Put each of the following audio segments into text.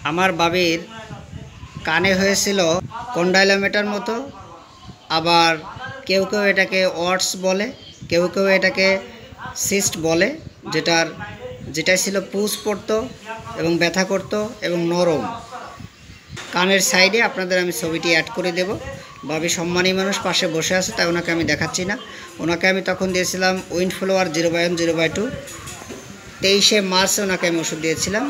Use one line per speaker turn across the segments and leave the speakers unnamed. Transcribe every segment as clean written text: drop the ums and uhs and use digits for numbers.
আমার বাবির কানে হয়েছিল কন্ডাইলোমিটার মতো, আবার কেউ কেউ এটাকে ওয়াটস বলে, কেউ কেউ এটাকে সিস্ট বলে, যেটা ছিল পুষ পড়তো এবং ব্যথা করতো এবং নরম। কানের সাইডে আপনাদের আমি ছবিটি অ্যাড করে দেব। বাবি সম্মানী মানুষ পাশে বসে আছে, তাই ওনাকে আমি দেখাচ্ছি না। ওনাকে আমি তখন দিয়েছিলাম উইন্ডফ্লোয়ার 0/1 0/2। 23শে মার্চে ওনাকে আমি ওষুধ দিয়েছিলাম।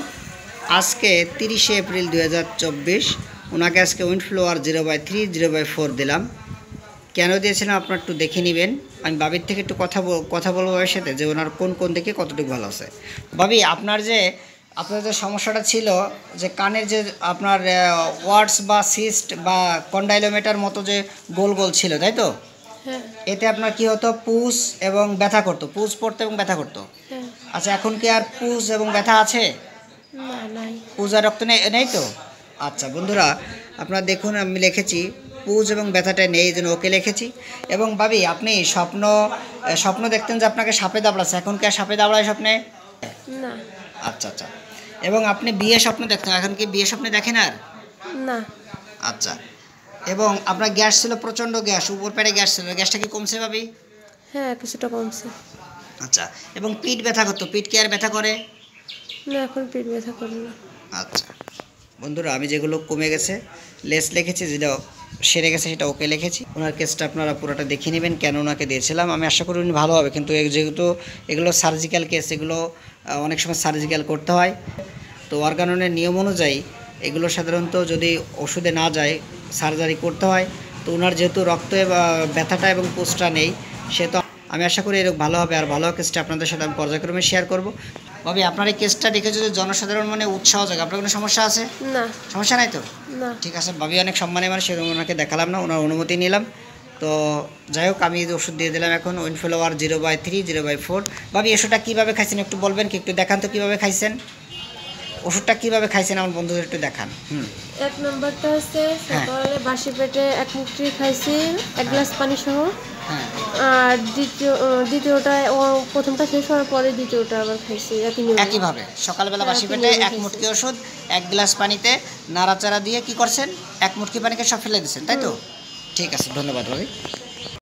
আজকে 30শে এপ্রিল 2024 ওনাকে আজকে উইন্ডফ্লোয়ার 0/3 0/4 দিলাম। কেন দিয়েছিলাম আপনার একটু দেখে নেবেন। আমি বাবির থেকে একটু কথা বলবো বাবির সাথে, যে ওনার কোন দিকে কতটুকু ভালো আছে। বাবি, আপনার যে সমস্যাটা ছিল, যে কানের যে আপনার ওয়াটস বা সিস্ট বা কন্ডাইলোমিটার মতো যে গোল গোল ছিল, তাই তো?
হ্যাঁ।
এতে আপনার কি হতো, পুষ এবং ব্যথা করতো, পুষ পড়তো এবং ব্যথা করতো।
হ্যাঁ।
আচ্ছা, এখন কি আর পুষ এবং ব্যথা আছে?
না, নাই।
পুজ আর রক্ত নেই তো? আচ্ছা বন্ধুরা, আপনারা দেখুন আমি লিখেছি পুজ এবং ব্যথাটা নেই, এই জন্য ওকে লিখেছি। এবং ভাবি, আপনি স্বপ্ন দেখতেন যে আপনাকে সাপে দাবড়াচ্ছে, এখন কি আর সাপে দাবড়ায় স্বপ্নে?
না।
আচ্ছা আচ্ছা। এবং আপনি বিয়ে স্বপ্ন দেখতেন, এখন কি বিয়ে স্বপ্নে দেখেন আর?
না।
আচ্ছা। এবং আপনার গ্যাস ছিল, প্রচণ্ড গ্যাস, উপর পেটে গ্যাস ছিল, গ্যাসটা কি কমছে ভাবি?
হ্যাঁ, কিছুটা কমছে।
আচ্ছা। এবং পিঠ ব্যথা করতো, পিঠ কি আর ব্যথা করে?
না, এখন পেট ব্যথা করে না।
আচ্ছা বন্ধুরা, আমি যেগুলো কমে গেছে লেস লিখেছি, যেটা সেরে গেছে সেটা ওকে লিখেছি। ওনার কেসটা আপনারা পুরোটা দেখে নেবেন, কেন ওনাকে দিয়েছিলাম। আমি আশা করি উনি ভালো হবে, কিন্তু যেহেতু এগুলো সার্জিক্যাল কেস, এগুলো অনেক সময় সার্জিক্যাল করতে হয়, তো অর্গাননের নিয়ম অনুযায়ী এগুলো সাধারণত যদি ওষুধে না যায় সার্জারি করতে হয়। তো ওনার যেহেতু রক্তে ব্যথাটা এবং পোস্টটা নেই, সে তো আমি আশা করি এরকম ভালো হবে। আর ভালো কেসটা আপনাদের সাথে আমি পর্যায়ক্রমে শেয়ার করব। ভাবি, আপনার এই কেসটা দেখে যদি জনসাধারণ মানে উৎসাহ জাগে, আপনার কোনো সমস্যা আছে?
না।
সমস্যা নাই তো?
না।
ঠিক আছে। ভাবি অনেক সম্মানে মানে, সেরকম ওনাকে দেখালাম না, ওনার অনুমতি নিলাম। তো যাই হোক, আমি ওষুধ দিয়ে দিলাম এখন উইন্ডফ্লোয়ার 0/3 0/4। ভাবি, ওষুধটা কীভাবে খাইছেন একটু বলবেন কি? একটু দেখান তো কীভাবে খাইছেন, ওষুধটা কীভাবে খাইছেন আমার বন্ধুদের একটু দেখান।
এক নম্বরটা হচ্ছে সকালে বাসি পেটে 1 মুঠি খাইছি, 1 গ্লাস পানি সহ।
হ্যাঁ।
আর দ্বিতীয়টা প্রথমটা শেষ হওয়ার পরে দ্বিতীয়টা আবার খাইছি
একইভাবে সকালবেলা বাসি পেটে 1 মুটকি ওষুধ 1 গ্লাস পানিতে নাড়াচাড়া দিয়ে কি করছেন, 1 মুটকি পানিকে সব ফেলে দিচ্ছেন, তাই তো? ঠিক আছে, ধন্যবাদ ভাবি।